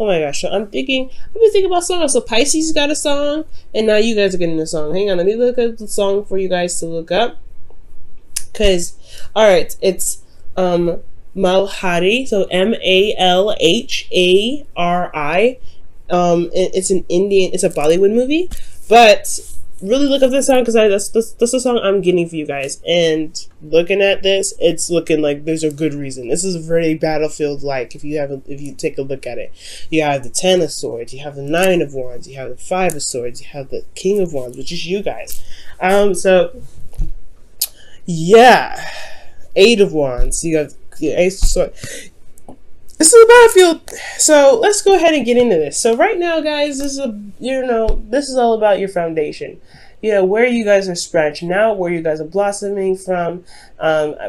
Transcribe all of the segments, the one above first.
Oh my gosh. So I'm thinking about songs. So Pisces got a song, and now you guys are getting a song. Hang on, let me look up the song for you guys to look up. Cause, all right, it's Malhari. So Malhari. It's an Indian. It's a Bollywood movie, but really look up this song because that's the song I'm getting for you guys. And looking at this, it's looking like there's a good reason. This is very battlefield like. If you take a look at it, you have the 10 of Swords, you have the 9 of Wands, you have the 5 of Swords, you have the King of Wands, which is you guys. So yeah, 8 of Wands. You have the Ace of Swords. This is a battlefield, so let's go ahead and get into this. So right now, guys, this is all about your foundation. Where you guys are branching out, where you guys are blossoming from,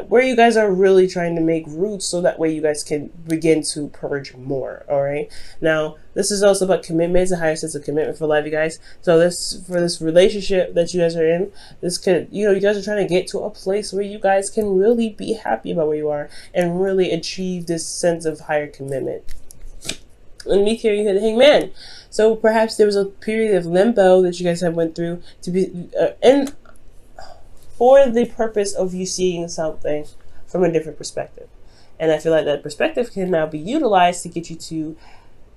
where you guys are really trying to make roots, so that way you guys can begin to purge more. All right. Now, this is also about commitment. It's a higher sense of commitment for life, you guys. So for this relationship that you guys are in, you guys are trying to get to a place where you guys can really be happy about where you are and really achieve this sense of higher commitment. Let me hear you hit the Hangman. So perhaps there was a period of limbo that you guys have went through to be, and for the purpose of you seeing something from a different perspective. And I feel like that perspective can now be utilized to get you to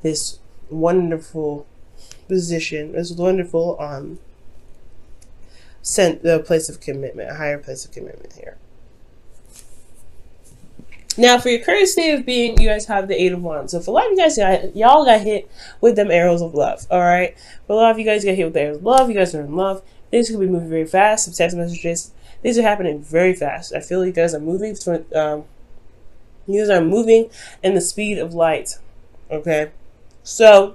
this wonderful position, this wonderful the place of commitment, a higher place of commitment here. Now, for your current state of being, you guys have the 8 of Wands. So for a lot of you guys, y'all got hit with them arrows of love, all right? For a lot of you guys got hit with the arrows of love. You guys are in love. Things could be moving very fast. Some text messages. These are happening very fast. I feel you guys are moving in the speed of light, okay? So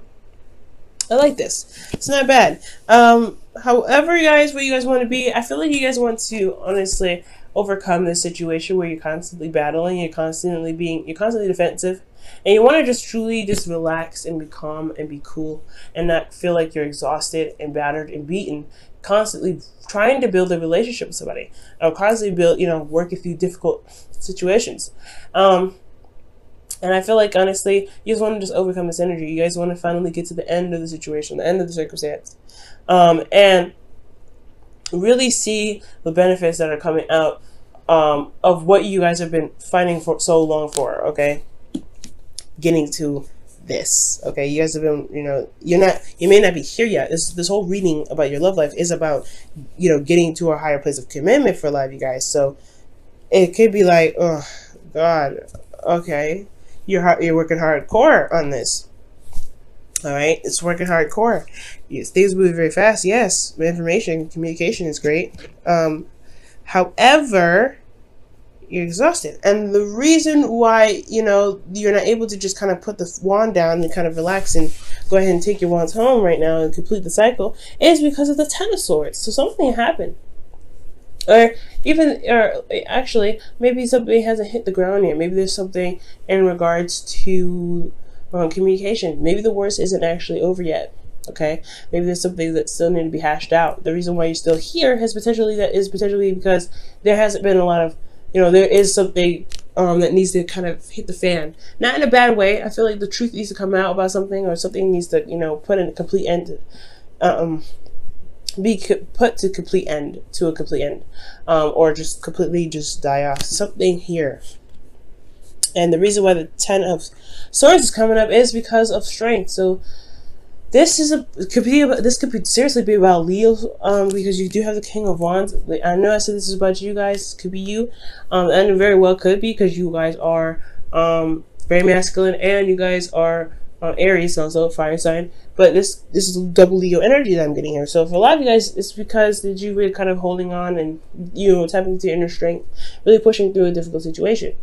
I like this. It's not bad. However, guys, where you guys want to be, I feel like you guys want to honestly overcome this situation where you're constantly battling, you're constantly defensive, and you want to just truly just relax and be calm and be cool and not feel like you're exhausted and battered and beaten, constantly trying to build a relationship with somebody, or constantly work through difficult situations. And I feel like, honestly, you guys want to just overcome this energy. You guys want to finally get to the end of the situation, the end of the circumstance, and really see the benefits that are coming out of what you guys have been fighting for so long for, okay? Getting to this, okay? You guys have been, you may not be here yet. This whole reading about your love life is about, getting to a higher place of commitment for life, you guys. So it could be like, oh, God, okay. You're working hardcore on this. All right, it's working hardcore. Yes, things move very fast. Yes, information, communication is great. However, you're exhausted, and the reason why you're not able to just kind of put the wand down and kind of relax and go ahead and take your wands home right now and complete the cycle is because of the 10 of Swords. So something happened, or actually, maybe something hasn't hit the ground yet. Maybe there's something in regards to communication. Maybe the worst isn't actually over yet. Okay, maybe there's something that still need to be hashed out. The reason why you're still here is potentially because there hasn't been a lot of, there is something that needs to kind of hit the fan. Not in a bad way. I feel like the truth needs to come out about something, or something needs to, put in a complete end, be put to a complete end, or just completely just die off. Something here. And the reason why the 10 of Swords is coming up is because of strength. So this could seriously be about Leo, because you do have the King of Wands. I know I said this is about you guys. Could be you, and it very well could be, because you guys are very masculine, and you guys are Aries, also fire sign. But this is double Leo energy that I'm getting here. So for a lot of you guys, it's because you were kind of holding on and tapping into your inner strength, really pushing through a difficult situation.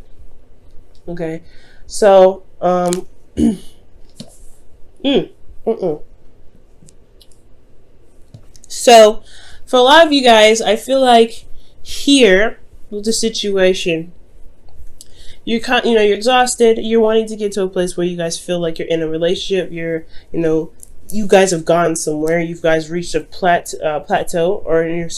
Okay, so So for a lot of you guys, I feel like here with the situation, you're exhausted. You're wanting to get to a place where you guys feel like you're in a relationship. You guys have gone somewhere. You guys reached a plateau, or in your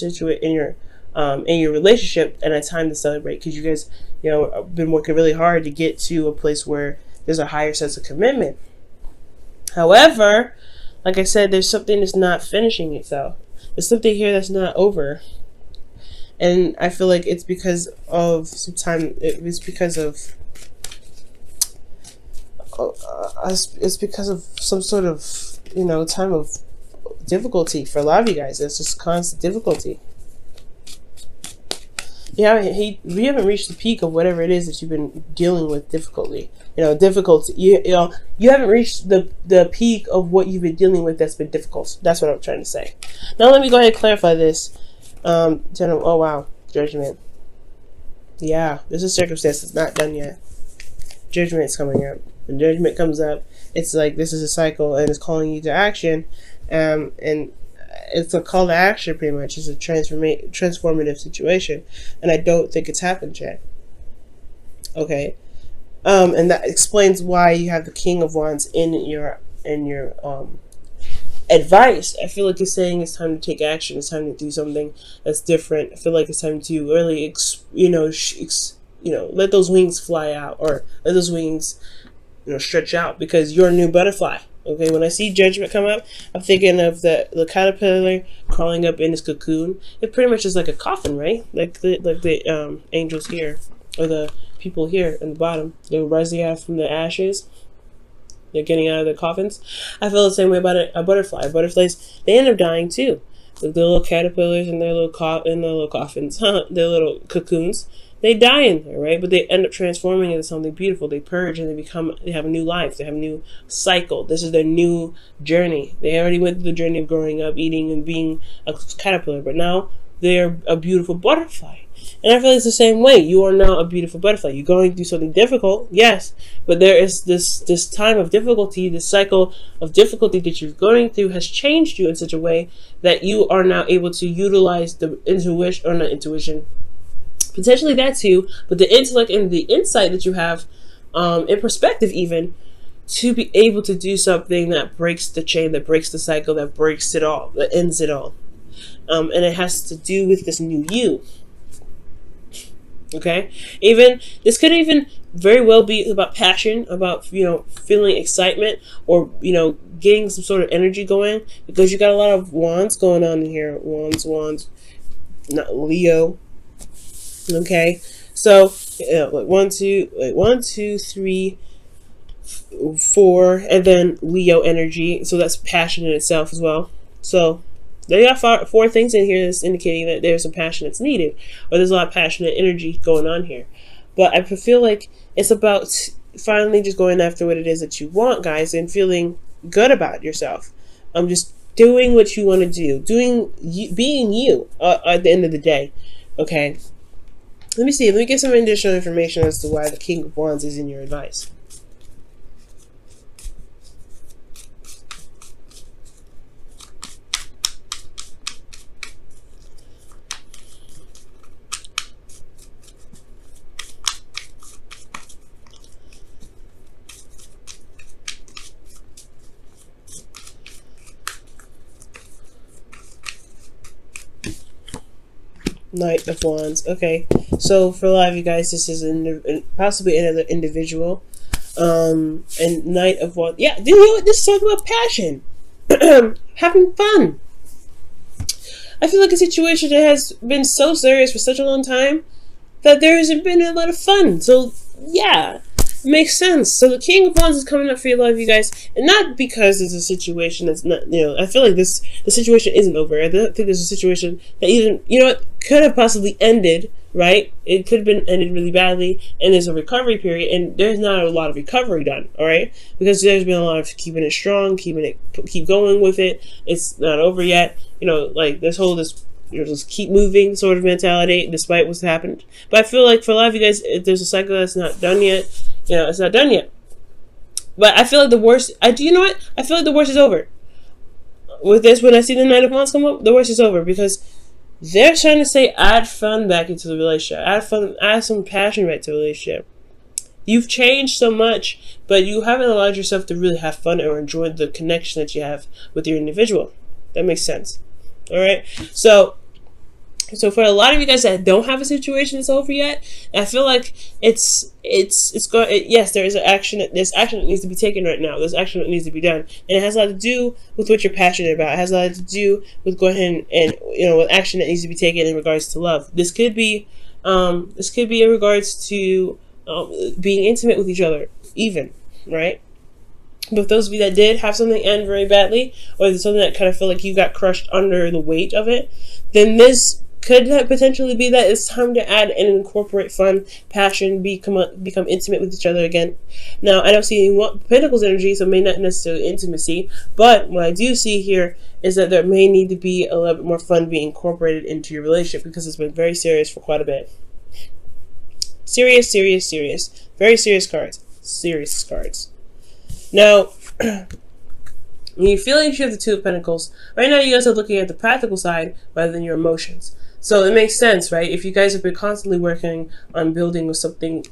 relationship, and a time to celebrate, because you guys been working really hard to get to a place where there's a higher sense of commitment. However, like I said, there's something that's not finishing itself. There's something here that's not over. And I feel like it's because of some time. It's because of. It's because of some sort of, time of difficulty for a lot of you guys. It's just constant difficulty. Yeah, we haven't reached the peak of whatever it is that you've been dealing with difficulty. Difficulty. You haven't reached the peak of what you've been dealing with that's been difficult. That's what I'm trying to say. Now let me go ahead and clarify this. Oh wow, judgment. Yeah, this is circumstance that's not done yet. Judgment's coming up. When judgment comes up, it's like this is a cycle and it's calling you to action, and it's a call to action pretty much. It's a transformative situation, and I don't think it's happened yet. Okay, and that explains why you have the King of Wands in your advice. I feel like it's saying it's time to take action. It's time to do something that's different. I feel like it's time to really, let those wings fly out, or let those wings, stretch out, because you're a new butterfly. Okay, when I see judgment come up, I'm thinking of the caterpillar crawling up in its cocoon. It pretty much is like a coffin, right? Like the angels here, or the people here in the bottom. They're rising out from the ashes. They're getting out of their coffins. I feel the same way about a butterfly. Butterflies, they end up dying too. The little caterpillars in their little coffins, their little cocoons. They die in there, right? But they end up transforming into something beautiful. They purge and they have a new life. They have a new cycle. This is their new journey. They already went through the journey of growing up, eating, and being a caterpillar. But now they're a beautiful butterfly. And I feel it's the same way. You are now a beautiful butterfly. You're going through something difficult, yes. But there is this time of difficulty, this cycle of difficulty that you're going through has changed you in such a way that you are now able to utilize the potentially that too, but the intellect and the insight that you have, in perspective even, to be able to do something that breaks the chain, that breaks the cycle, that breaks it all, that ends it all. And it has to do with this new you. Okay? This could even very well be about passion, about, feeling excitement, or, getting some sort of energy going, because you got a lot of wands going on in here. Wands, not Leo. Okay, so one, two, three, 4, and then Leo energy. So that's passion in itself as well. So there you got 4 things in here that's indicating that there's some passion that's needed, or there's a lot of passionate energy going on here. But I feel like it's about finally just going after what it is that you want, guys, and feeling good about yourself. Just doing what you want to do, being you at the end of the day. Okay. Let me see. Let me get some additional information as to why the King of Wands is in your advice. Knight of Wands. Okay, so for a lot of you guys, this is possibly another individual. And Knight of Wands. Yeah, you know what? This is talking about passion, having fun. I feel like a situation that has been so serious for such a long time that there hasn't been a lot of fun. So yeah, it makes sense. So the King of Wands is coming up for a lot of you guys, and not because it's a situation that's not, I feel like the situation isn't over. I don't think there's a situation that even, could have possibly ended, right? It could have been ended really badly, and there's a recovery period, and there's not a lot of recovery done, all right? Because there's been a lot of keeping it strong, keep going with it. It's not over yet, like just keep moving sort of mentality despite what's happened. But I feel like for a lot of you guys, if there's a cycle that's not done yet, it's not done yet. But I feel like the worst, I feel like the worst is over. With this, when I see the Knight of Wands come up, the worst is over, because they're trying to say add fun back into the relationship. Add some passion back to the relationship. You've changed so much, but you haven't allowed yourself to really have fun or enjoy the connection that you have with your individual. That makes sense. All right. So So for a lot of you guys that don't have a situation that's over yet, I feel like it's going. Yes, there is an action. There's action that needs to be taken right now. There's action that needs to be done, and it has a lot to do with what you're passionate about. It has a lot to do with going ahead and with action that needs to be taken in regards to love. This could be in regards to being intimate with each other, even, right? But those of you that did have something end very badly, or there's something that kind of feel like you got crushed under the weight of it, then this could potentially be that it's time to add and incorporate fun, passion, become intimate with each other again. Now, I don't see any Pentacles energy, so it may not necessarily intimacy, but what I do see here is that there may need to be a little bit more fun being incorporated into your relationship, because it's been very serious for quite a bit. Serious, serious, serious. Very serious cards. Serious cards. Now, when you feel like you have the Two of Pentacles, right now you guys are looking at the practical side rather than your emotions. So it makes sense, right? If you guys have been constantly working on building with something,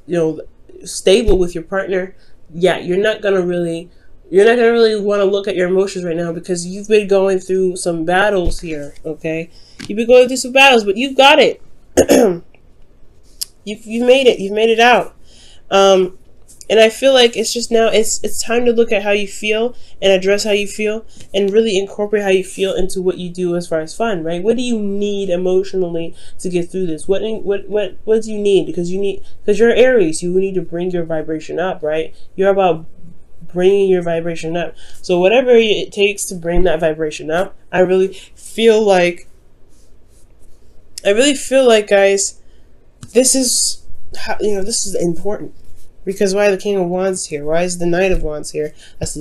stable with your partner, yeah, you're not gonna really want to look at your emotions right now, because you've been going through some battles here, okay? You've been going through some battles, but you've got it. You've made it. You've made it out. And I feel like it's just now, it's time to look at how you feel and address how you feel and really incorporate how you feel into what you do as far as fun, right? What do you need emotionally to get through this? What do you need? Because you're Aries, you need to bring your vibration up, right? You're about bringing your vibration up. So whatever it takes to bring that vibration up, I really feel like, guys, this is how, this is important. Because why the King of Wands here? Why is the Knight of Wands here? That's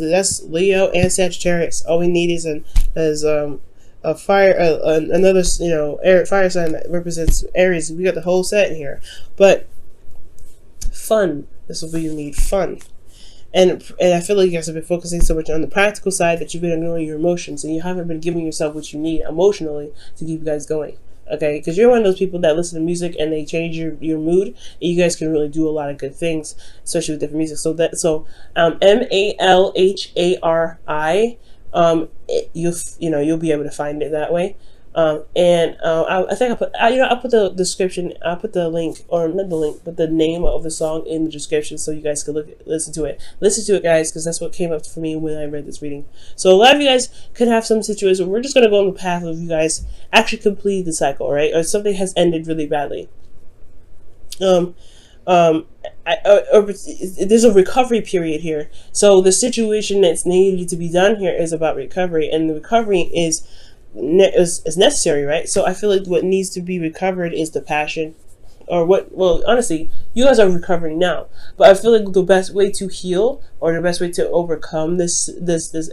Leo and Sagittarius. All we need is a fire, another fire sign that represents Aries. We got the whole set in here. But fun. This is what you need. Fun. And I feel like you guys have been focusing so much on the practical side that you've been ignoring your emotions, and you haven't been giving yourself what you need emotionally to keep you guys going. Okay, because you're one of those people that listen to music and they change your mood, and you guys can really do a lot of good things, especially with different music. So MALHARI, you'll be able to find it that way. I think I'll put the description. I'll put the link, or not the link, but the name of the song in the description, so you guys can listen to it. Listen to it, guys, because that's what came up for me when I read this reading. So a lot of you guys could have some situation. We're just gonna go on the path of you guys actually complete the cycle, right? Or something has ended really badly. There's a recovery period here. So the situation that's needed to be done here is about recovery, and the recovery is necessary, right? So I feel like what needs to be recovered is the passion, well, honestly, you guys are recovering now, but I feel like the best way to heal, or the best way to overcome this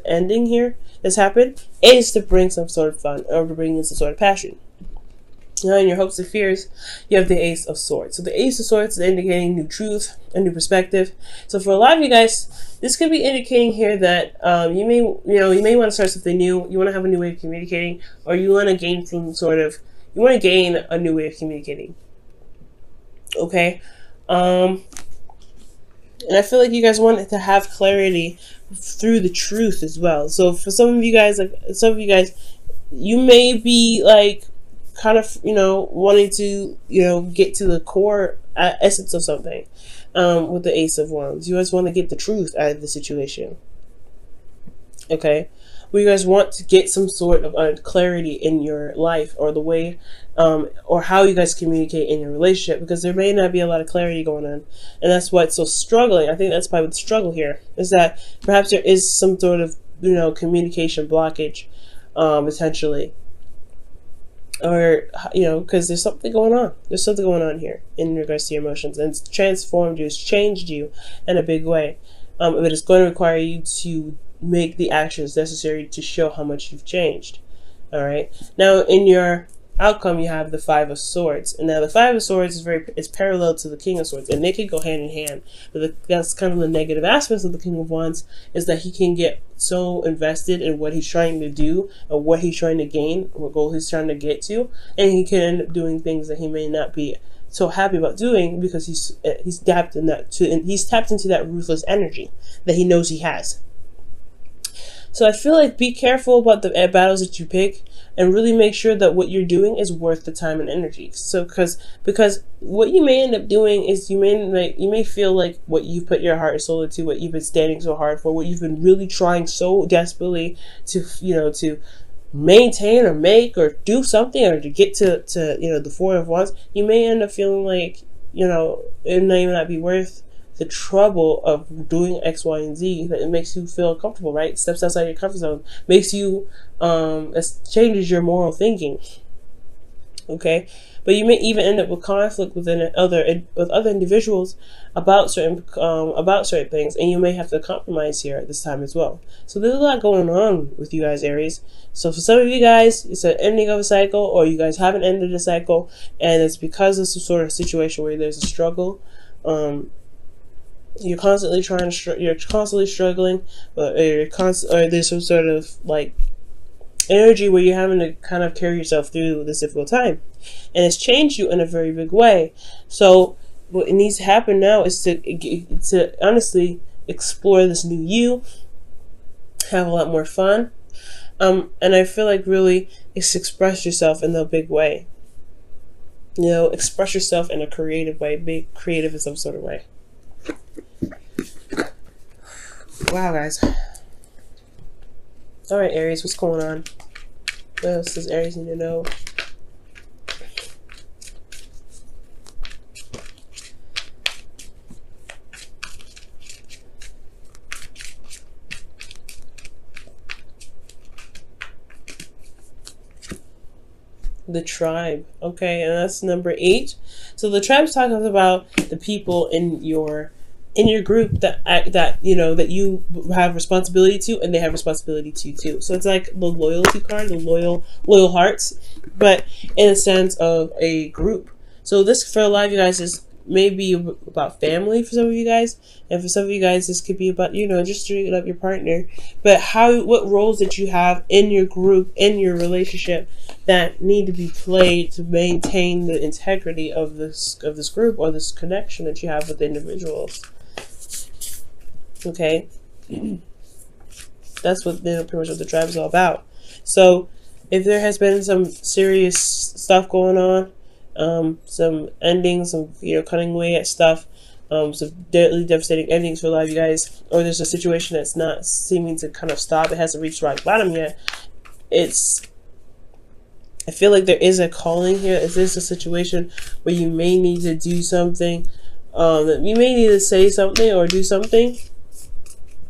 ending here that's happened, is to bring some sort of fun, or to bring in some sort of passion. Now, in your hopes and fears, you have the Ace of Swords. So the Ace of Swords is indicating new truth, a new perspective. So for a lot of you guys, this could be indicating here that you may want to start something new. You want to have a new way of communicating, or you want to gain a new way of communicating. Okay, and I feel like you guys want to have clarity through the truth as well. So for some of you guys, you may be like, kind of, wanting to, get to the core essence of something with the Ace of Wands. You guys want to get the truth out of the situation. Okay? Well, you guys want to get some sort of clarity in your life, or the way, or how you guys communicate in your relationship, because there may not be a lot of clarity going on. And that's why it's so struggling. I think that's probably the struggle here, is that perhaps there is some sort of, communication blockage, potentially. Or, because there's something going on. There's something going on here in regards to your emotions. And it's transformed you. It's changed you in a big way. But it's going to require you to make the actions necessary to show how much you've changed. Alright? Now, in your outcome, you have the Five of Swords. And now the Five of Swords is parallel to the King of Swords. And they can go hand in hand. But that's kind of the negative aspects of the King of Wands, is that he can get so invested in what he's trying to do, or what he's trying to gain, what goal he's trying to get to, and he can end up doing things that he may not be so happy about doing, because he's tapped into that ruthless energy that he knows he has. So I feel like be careful about the battles that you pick. and really make sure that what you're doing is worth the time and energy. So because what you may end up doing is you may feel like what you've put your heart and soul into, what you've been standing so hard for, what you've been really trying so desperately to to maintain or make or do something or to get to the Four of Wands, you may end up feeling like it may not be worth the trouble of doing X, Y, and Z. That it makes you feel comfortable, right? Steps outside your comfort zone, makes you it changes your moral thinking. Okay, but you may even end up with conflict with other individuals about certain things, and you may have to compromise here at this time as well. So there's a lot going on with you guys, Aries. So for some of you guys, it's an ending of a cycle, or you guys haven't ended a cycle, and it's because of some sort of situation where there's a struggle. You're constantly you're constantly struggling, or there's some sort of like energy where you're having to kind of carry yourself through this difficult time, and it's changed you in a very big way. So what needs to happen now is to honestly explore this new you, have a lot more fun, and I feel like really it's express yourself in a big way. Express yourself in a creative way, be creative in some sort of way. Wow, guys. Alright, Aries, what's going on? What else does Aries need to know? The tribe. Okay, and that's number 8. So the tribe's talking about the people in your group that you have responsibility to, and they have responsibility to too. So it's like the loyalty card, the loyal hearts, but in a sense of a group. So this for a lot of you guys is maybe about family for some of you guys, and for some of you guys this could be about just straight up your partner. But what roles that you have in your group, in your relationship, that need to be played to maintain the integrity of this group or this connection that you have with the individuals. Okay, that's what pretty much what the tribe is all about. So if there has been some serious stuff going on, some endings, some cutting away at stuff, some deadly devastating endings for a lot of you guys, or there's a situation that's not seeming to kind of stop, it hasn't reached rock bottom yet, I feel like there is a calling here. Is this a situation where you may need to do something, that you may need to say something or do something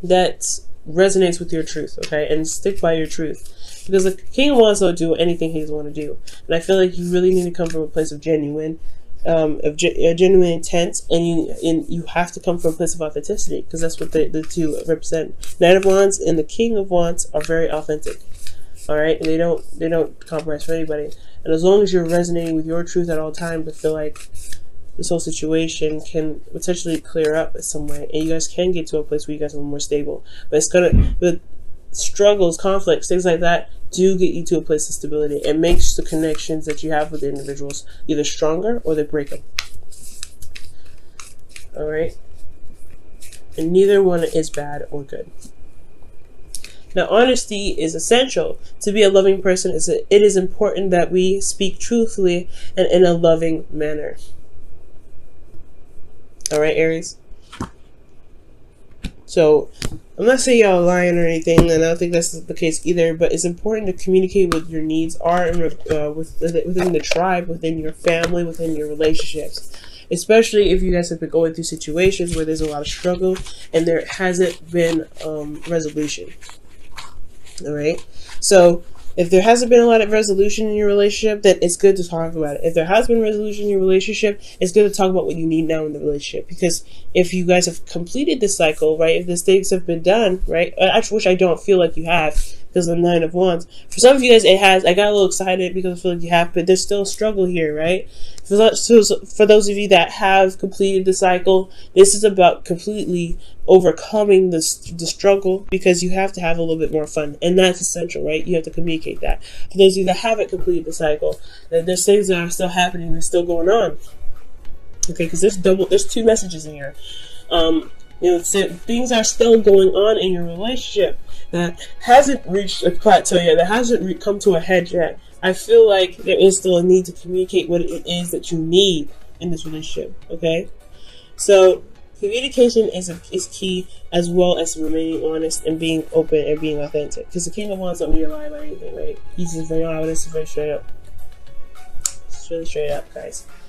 that resonates with your truth, okay? And stick by your truth. Because the King of Wands don't do anything he doesn't want to do. And I feel like you really need to come from a place of genuine intent, and you have to come from a place of authenticity, because that's what the two represent. Knight of Wands and the King of Wands are very authentic. All right, and they don't compromise for anybody. And as long as you're resonating with your truth at all times, I feel like this whole situation can potentially clear up in some way, and you guys can get to a place where you guys are more stable. But but struggles, conflicts, things like that do get you to a place of stability. It makes the connections that you have with the individuals either stronger or they break them. All right, and neither one is bad or good. Now, honesty is essential. To be a loving person, it is important that we speak truthfully and in a loving manner. All right, Aries? So, I'm not saying y'all lying or anything, and I don't think that's the case either, but it's important to communicate what your needs are within the tribe, within your family, within your relationships. Especially if you guys have been going through situations where there's a lot of struggle and there hasn't been resolution. All right, so if there hasn't been a lot of resolution in your relationship, then it's good to talk about it. If there has been resolution in your relationship, it's good to talk about what you need now in the relationship. Because if you guys have completed this cycle, right, if the things have been done, right, which I don't feel like you have, because of the Nine of Wands. For some of you guys, it has. I got a little excited because I feel like you have, but there's still a struggle here, right? For those of you that have completed the cycle, this is about completely overcoming the struggle, because you have to have a little bit more fun, and that's essential, right? You have to communicate that. For those of you that haven't completed the cycle, there's things that are still happening, they're still going on. Okay, because there's two messages in here. So things are still going on in your relationship that hasn't reached a plateau yet, that hasn't come to a head yet. I feel like there is still a need to communicate what it is that you need in this relationship. Okay, so communication is key, as well as remaining honest and being open and being authentic. Because the King of Wands don't need to lie about anything, right? He's just very honest, very straight up. It's really straight up, guys.